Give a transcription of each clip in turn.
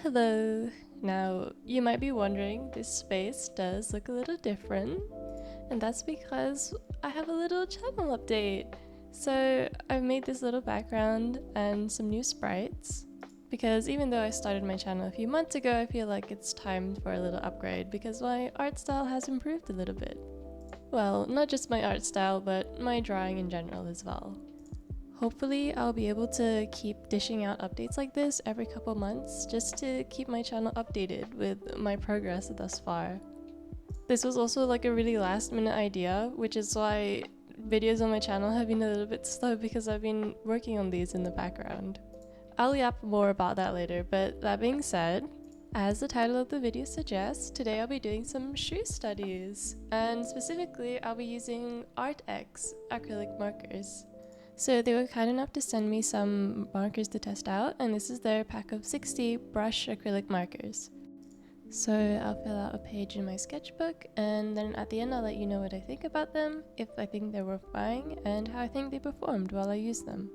Hello! Now, you might be wondering, this space does look a little different, and that's because I have a little channel update. So, I've made this little background and some new sprites, because even though I started my channel a few months ago, I feel like it's time for a little upgrade because my art style has improved a little bit. Well, not just my art style, but my drawing in general as well. Hopefully I'll be able to keep dishing out updates like this every couple months just to keep my channel updated with my progress thus far. This was also like a really last minute idea, which is why videos on my channel have been a little bit slow because I've been working on these in the background. I'll yap more about that later, but that being said, as the title of the video suggests, today I'll be doing some shoe studies, and specifically I'll be using ARRTX acrylic markers. So they were kind enough to send me some markers to test out, and this is their pack of 60 brush acrylic markers. So I'll fill out a page in my sketchbook, and then at the end I'll let you know what I think about them, if I think they're worth buying, and how I think they performed while I used them.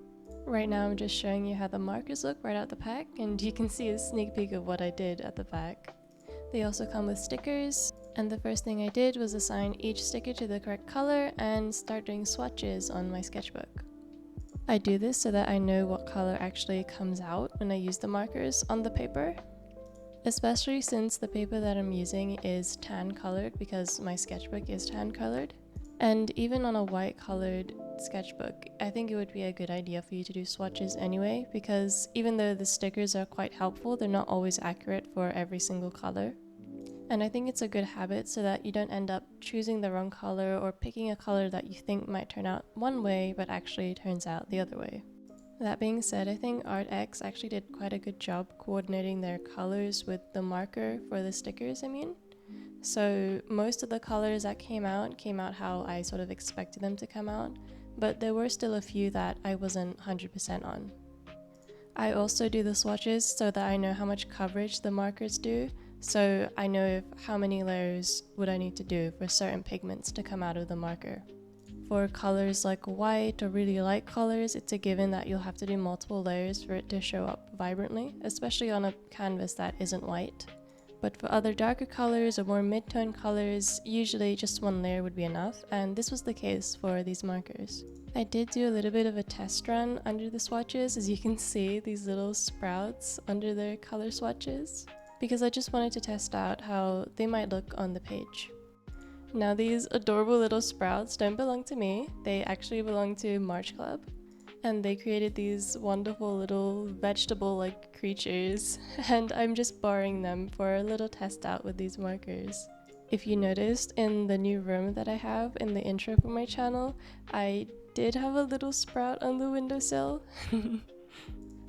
Right now I'm just showing you how the markers look right out the pack, and you can see a sneak peek of what I did at the back. They also come with stickers, and the first thing I did was assign each sticker to the correct color and start doing swatches on my sketchbook. I do this so that I know what color actually comes out when I use the markers on the paper, especially since the paper that I'm using is tan colored because my sketchbook is tan colored. And even on a white colored sketchbook, I think it would be a good idea for you to do swatches anyway, because even though the stickers are quite helpful, they're not always accurate for every single color. And I think it's a good habit so that you don't end up choosing the wrong color or picking a color that you think might turn out one way but actually turns out the other way. That being said, I think ARRTX actually did quite a good job coordinating their colors with the marker for the stickers, So most of the colors that came out how I sort of expected them to come out, but there were still a few that I wasn't 100% on. I also do the swatches so that I know how much coverage the markers do, so I know how many layers would I need to do for certain pigments to come out of the marker. For colors like white or really light colors, it's a given that you'll have to do multiple layers for it to show up vibrantly, especially on a canvas that isn't white. But for other darker colors or more mid-tone colors, usually just one layer would be enough, and this was the case for these markers. I did do a little bit of a test run under the swatches, as you can see these little sprouts under their color swatches, because I just wanted to test out how they might look on the page. Now these adorable little sprouts don't belong to me, they actually belong to March Club, and they created these wonderful little vegetable-like creatures, and I'm just borrowing them for a little test out with these markers. If you noticed in the new room that I have in the intro for my channel, I did have a little sprout on the windowsill.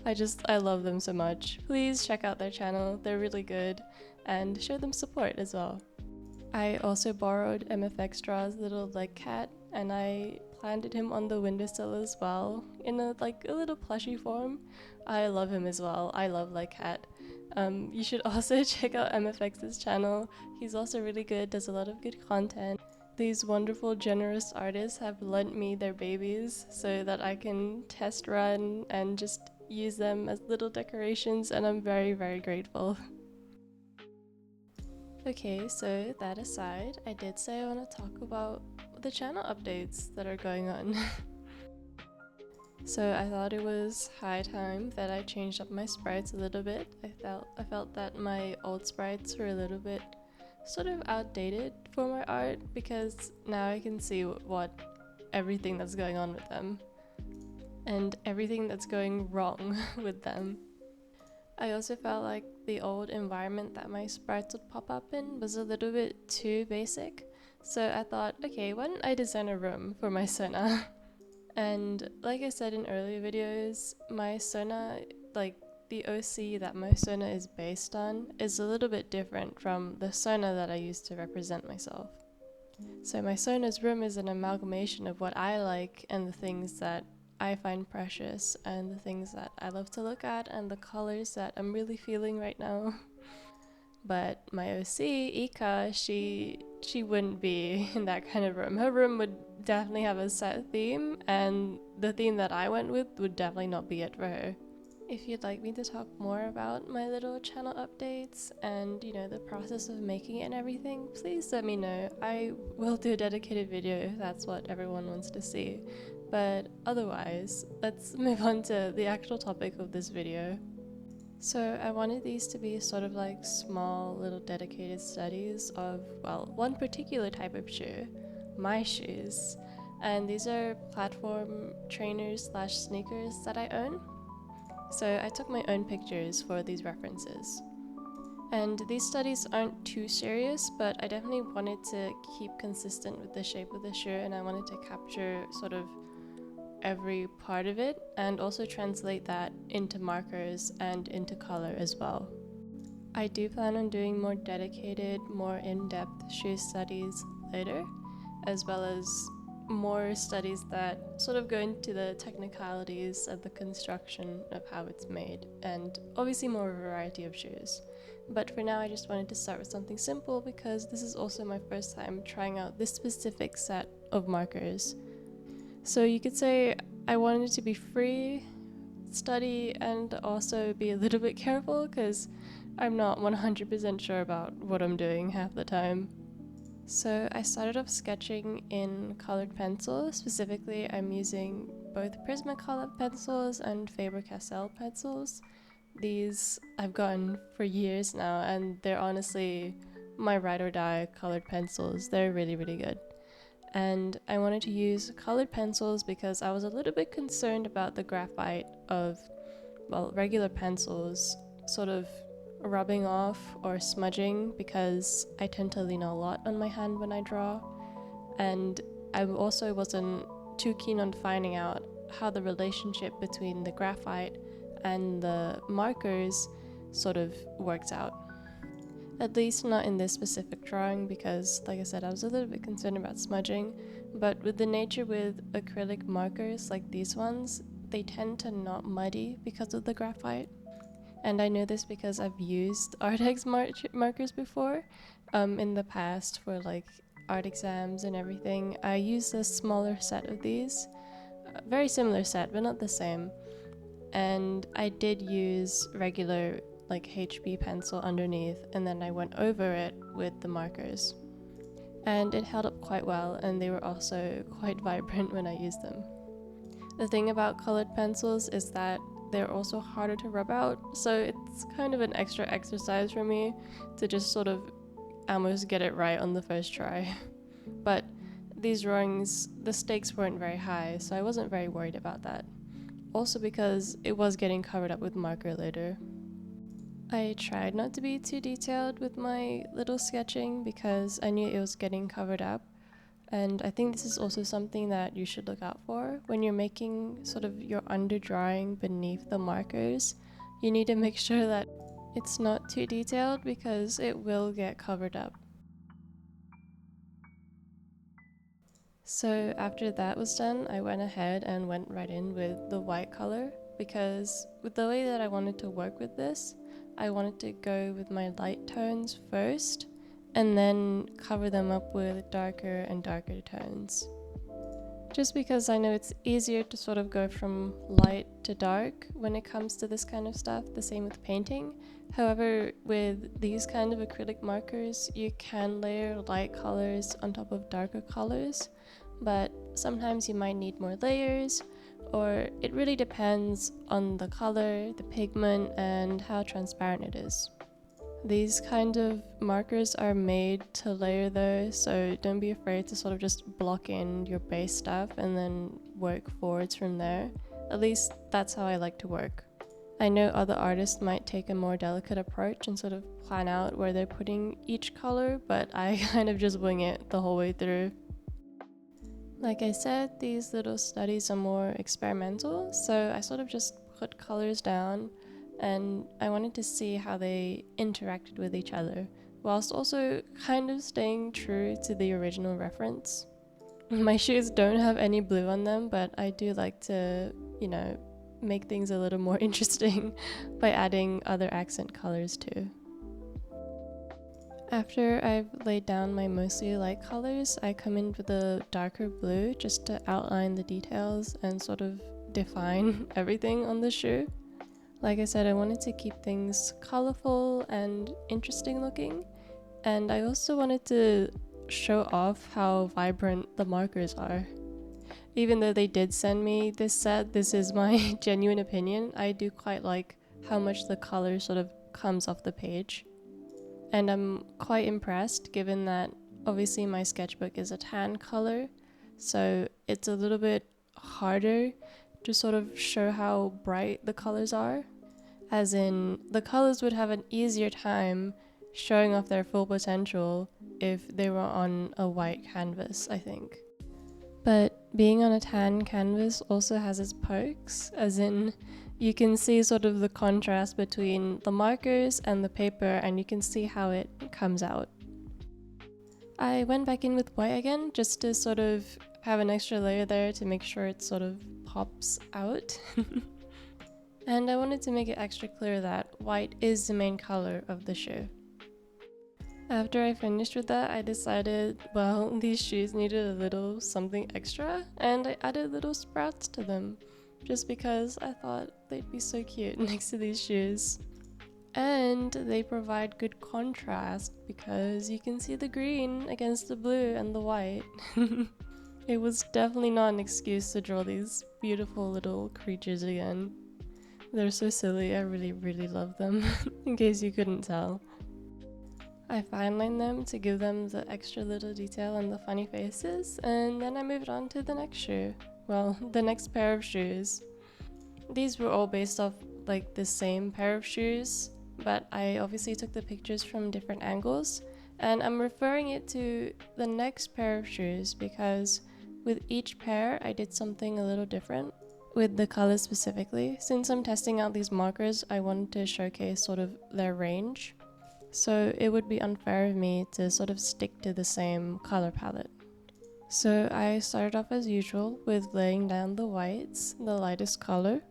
I love them so much. Please check out their channel, they're really good, and show them support as well. I also borrowed MFX Straw's little leg cat, and I planted him on the windowsill as well, in a little plushy form. I love him as well, I love leg cat. You should also check out MFX's channel, he's also really good, does a lot of good content. These wonderful, generous artists have lent me their babies so that I can test run and just use them as little decorations, and I'm very, very grateful. Okay, so that aside, I did say I want to talk about the channel updates that are going on. So I thought it was high time that I changed up my sprites a little bit. I felt that my old sprites were a little bit sort of outdated for my art, because now I can see everything that's going on with them and everything that's going wrong with them. I also felt like the old environment that my sprites would pop up in was a little bit too basic, so I thought, okay, why don't I design a room for my Sona? And like I said in earlier videos, my Sona, the OC that my Sona is based on, is a little bit different from the Sona that I use to represent myself. So my Sona's room is an amalgamation of what I like and the things that I find precious and the things that I love to look at and the colors that I'm really feeling right now. But my OC, Ika, she wouldn't be in that kind of room. Her room would definitely have a set theme, and the theme that I went with would definitely not be it for her. If you'd like me to talk more about my little channel updates and, you know, the process of making it and everything, please let me know. I will do a dedicated video if that's what everyone wants to see. But otherwise, let's move on to the actual topic of this video. So I wanted these to be sort of like small little dedicated studies of, well, one particular type of shoe, my shoes. And these are platform trainers / sneakers that I own. So I took my own pictures for these references. And these studies aren't too serious, but I definitely wanted to keep consistent with the shape of the shoe, and I wanted to capture sort of every part of it and also translate that into markers and into color as well. I do plan on doing more dedicated, more in-depth shoe studies later, as well as more studies that sort of go into the technicalities of the construction of how it's made, and obviously more variety of shoes. But for now I just wanted to start with something simple because this is also my first time trying out this specific set of markers. So you could say I wanted to be free, study, and also be a little bit careful because I'm not 100% sure about what I'm doing half the time. So I started off sketching in colored pencil. Specifically, I'm using both Prismacolor pencils and Fabercastell pencils. These I've gotten for years now, and they're honestly my ride or die colored pencils. They're really, really good. And I wanted to use colored pencils because I was a little bit concerned about the graphite of, well, regular pencils sort of rubbing off or smudging, because I tend to lean a lot on my hand when I draw, and I also wasn't too keen on finding out how the relationship between the graphite and the markers sort of works out. At least not in this specific drawing because, like I said, I was a little bit concerned about smudging, but with the nature with acrylic markers like these ones, they tend to not muddy because of the graphite. And I know this because I've used ARRTX markers before in the past for like art exams and everything. I used a smaller set of these, a very similar set but not the same, and I did use regular like HB pencil underneath, and then I went over it with the markers, and it held up quite well, and they were also quite vibrant when I used them. The thing about colored pencils is that they're also harder to rub out, so it's kind of an extra exercise for me to just sort of almost get it right on the first try. But these drawings, the stakes weren't very high, so I wasn't very worried about that. Also because it was getting covered up with marker later. I tried not to be too detailed with my little sketching because I knew it was getting covered up, and I think this is also something that you should look out for when you're making sort of your underdrawing beneath the markers. You need to make sure that it's not too detailed because it will get covered up. So after that was done, I went ahead and went right in with the white color, because with the way that I wanted to work with this, I wanted to go with my light tones first and then cover them up with darker and darker tones. Just because I know it's easier to sort of go from light to dark when it comes to this kind of stuff, the same with painting. However, with these kind of acrylic markers, you can layer light colors on top of darker colors, but sometimes you might need more layers, or it really depends on the color, the pigment, and how transparent it is. These kind of markers are made to layer though, so don't be afraid to sort of just block in your base stuff and then work forwards from there. At least that's how I like to work. I know other artists might take a more delicate approach and sort of plan out where they're putting each color, but I kind of just wing it the whole way through. Like I said, these little studies are more experimental, so I sort of just put colors down, and I wanted to see how they interacted with each other, whilst also kind of staying true to the original reference. My shoes don't have any blue on them, but I do like to, you know, make things a little more interesting by adding other accent colors too. After I've laid down my mostly light colors, I come in with a darker blue just to outline the details and sort of define everything on the shoe. Like I said, I wanted to keep things colorful and interesting looking, and I also wanted to show off how vibrant the markers are. Even though they did send me this set, this is my genuine opinion, I do quite like how much the color sort of comes off the page. And I'm quite impressed given that obviously my sketchbook is a tan color, so it's a little bit harder to sort of show how bright the colors are. As in, the colors would have an easier time showing off their full potential if they were on a white canvas, I think. But being on a tan canvas also has its perks, as in you can see sort of the contrast between the markers and the paper, and you can see how it comes out. I went back in with white again just to sort of have an extra layer there to make sure it sort of pops out. And I wanted to make it extra clear that white is the main color of the shoe. After I finished with that, I decided, well, these shoes needed a little something extra, and I added little sprouts to them, just because I thought they'd be so cute next to these shoes. And they provide good contrast because you can see the green against the blue and the white. It was definitely not an excuse to draw these beautiful little creatures again. They're so silly, I really love them, in case you couldn't tell. I fine-lined them to give them the extra little detail and the funny faces, and then I moved on to the next shoe. Well, the next pair of shoes. These were all based off like the same pair of shoes, but I obviously took the pictures from different angles, and I'm referring it to the next pair of shoes because with each pair I did something a little different. With the colors specifically, since I'm testing out these markers, I wanted to showcase sort of their range. So it would be unfair of me to sort of stick to the same color palette. So I started off as usual with laying down the whites, the lightest color.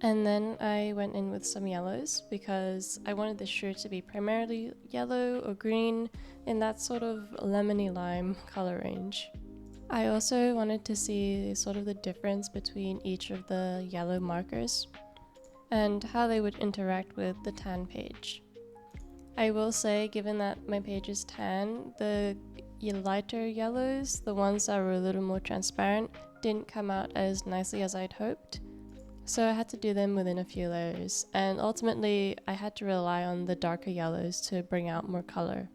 And then I went in with some yellows because I wanted the shoe to be primarily yellow or green in that sort of lemony lime color range. I also wanted to see sort of the difference between each of the yellow markers and how they would interact with the tan page. I will say, given that my page is tan, the lighter yellows, the ones that were a little more transparent, didn't come out as nicely as I'd hoped. So I had to do them within a few layers, and ultimately I had to rely on the darker yellows to bring out more color.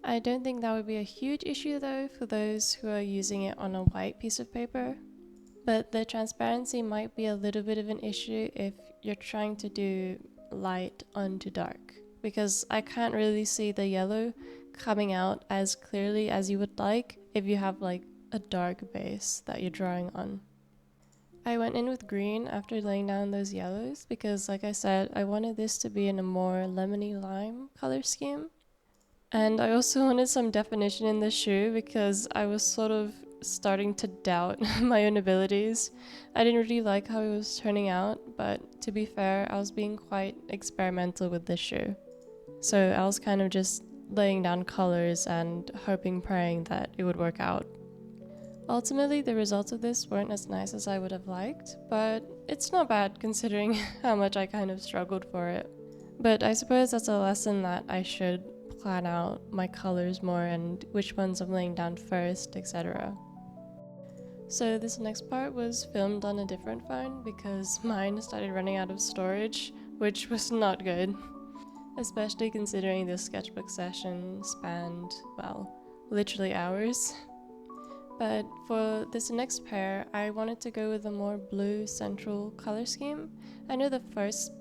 I don't think that would be a huge issue though for those who are using it on a white piece of paper, but the transparency might be a little bit of an issue if you're trying to do light onto dark, because I can't really see the yellow coming out as clearly as you would like if you have like a dark base that you're drawing on. I went in with green after laying down those yellows because, like I said, I wanted this to be in a more lemony lime color scheme. And I also wanted some definition in the shoe because I was sort of starting to doubt my own abilities. I didn't really like how it was turning out, but to be fair, I was being quite experimental with this shoe. So I was kind of just laying down colors and hoping, praying that it would work out. Ultimately, the results of this weren't as nice as I would have liked, but it's not bad considering how much I kind of struggled for it. But I suppose that's a lesson that I should plan out my colors more and which ones I'm laying down first, etc. So this next part was filmed on a different phone because mine started running out of storage, which was not good, especially considering this sketchbook session spanned, well, literally hours. But for this next pair, I wanted to go with a more blue central color scheme. I know the first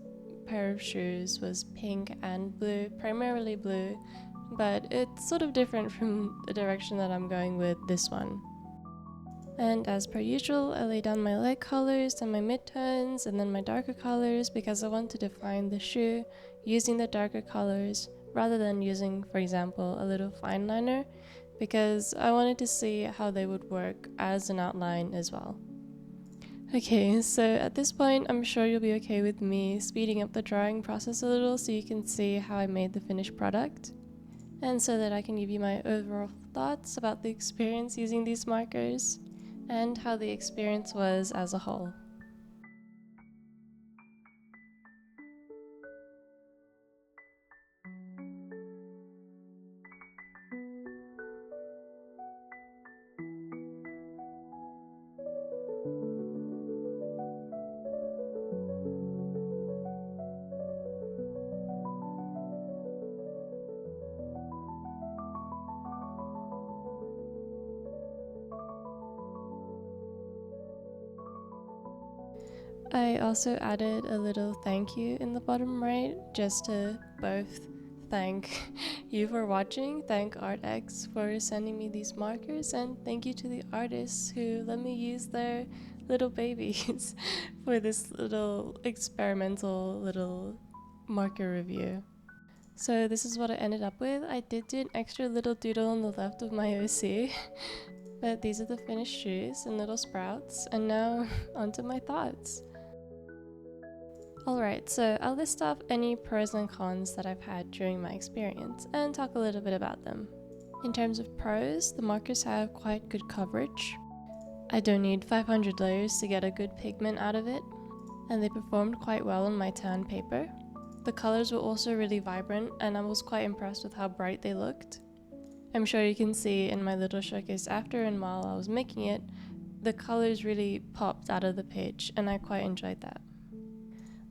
pair of shoes was pink and blue, primarily blue, but it's sort of different from the direction that I'm going with this one. And as per usual, I lay down my light colors and my midtones and then my darker colors because I want to define the shoe using the darker colors rather than using, for example, a little fine liner, because I wanted to see how they would work as an outline as well. Okay, so at this point, I'm sure you'll be okay with me speeding up the drawing process a little so you can see how I made the finished product, and so that I can give you my overall thoughts about the experience using these markers, and how the experience was as a whole. I also added a little thank you in the bottom right, just to both thank you for watching, thank ARRTX for sending me these markers, and thank you to the artists who let me use their little babies for this little experimental little marker review. So this is what I ended up with. I did do an extra little doodle on the left of my OC, but these are the finished shoes and little sprouts, and now onto my thoughts. Alright, so I'll list off any pros and cons that I've had during my experience and talk a little bit about them. In terms of pros, the markers have quite good coverage. I don't need 500 layers to get a good pigment out of it, and they performed quite well on my tan paper. The colors were also really vibrant, and I was quite impressed with how bright they looked. I'm sure you can see in my little showcase after and while I was making it, the colors really popped out of the page, and I quite enjoyed that.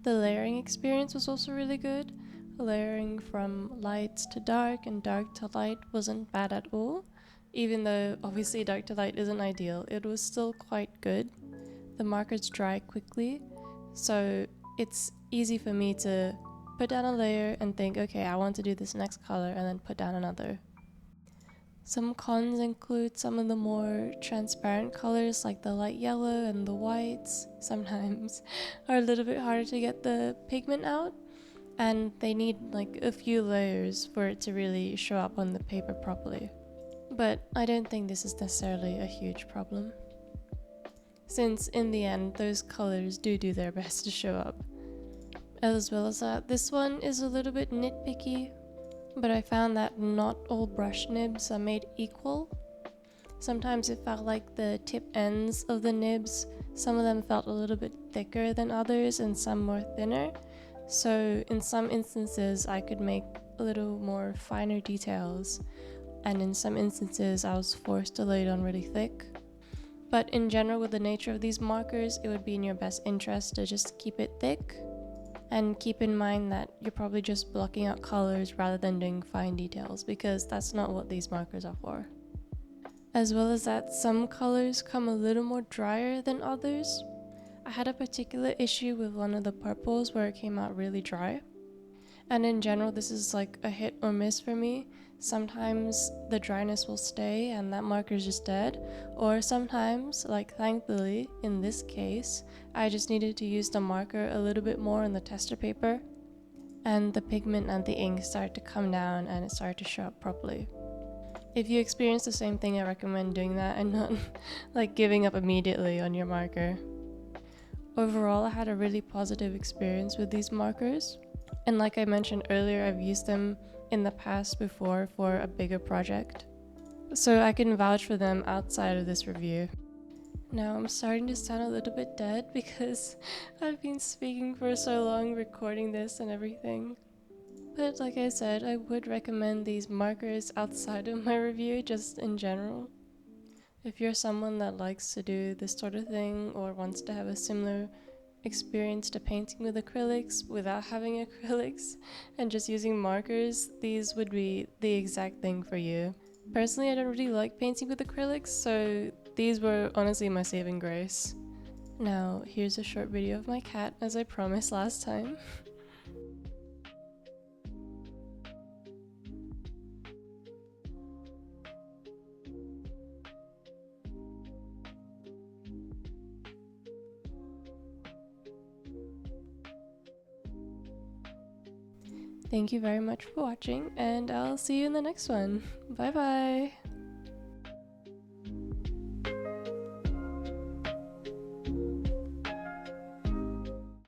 The layering experience was also really good. Layering from light to dark and dark to light wasn't bad at all. Even though obviously dark to light isn't ideal, it was still quite good. The markers dry quickly, so it's easy for me to put down a layer and think, okay, I want to do this next color, and then put down another. Some cons include some of the more transparent colors like the light yellow and the whites sometimes are a little bit harder to get the pigment out, and they need like a few layers for it to really show up on the paper properly. But I don't think this is necessarily a huge problem, since in the end those colors do their best to show up. As well as that, this one is a little bit nitpicky, but I found that not all brush nibs are made equal. Sometimes it felt like the tip ends of the nibs, some of them felt a little bit thicker than others and some more thinner. So in some instances I could make a little more finer details, and in some instances I was forced to lay it on really thick. But in general, with the nature of these markers, it would be in your best interest to just keep it thick, and keep in mind that you're probably just blocking out colors rather than doing fine details, because that's not what these markers are for. As well as that, some colors come a little more drier than others. I had a particular issue with one of the purples where it came out really dry. And in general, this is like a hit or miss for me. Sometimes the dryness will stay and that marker is just dead, or sometimes, like thankfully in this case, I just needed to use the marker a little bit more on the tester paper, and the pigment and the ink started to come down and it started to show up properly. If you experience the same thing, I recommend doing that and not like giving up immediately on your marker. Overall, I had a really positive experience with these markers. And like I mentioned earlier, I've used them in the past before for a bigger project, so I can vouch for them outside of this review. Now I'm starting to sound a little bit dead because I've been speaking for so long, recording this and everything. But like I said, I would recommend these markers outside of my review, just in general. If you're someone that likes to do this sort of thing or wants to have a similar experience to painting with acrylics without having acrylics and just using markers, these would be the exact thing for you. Personally, I don't really like painting with acrylics, so these were honestly my saving grace. Now, here's a short video of my cat, as I promised last time. Thank you very much for watching, and I'll see you in the next one. Bye bye!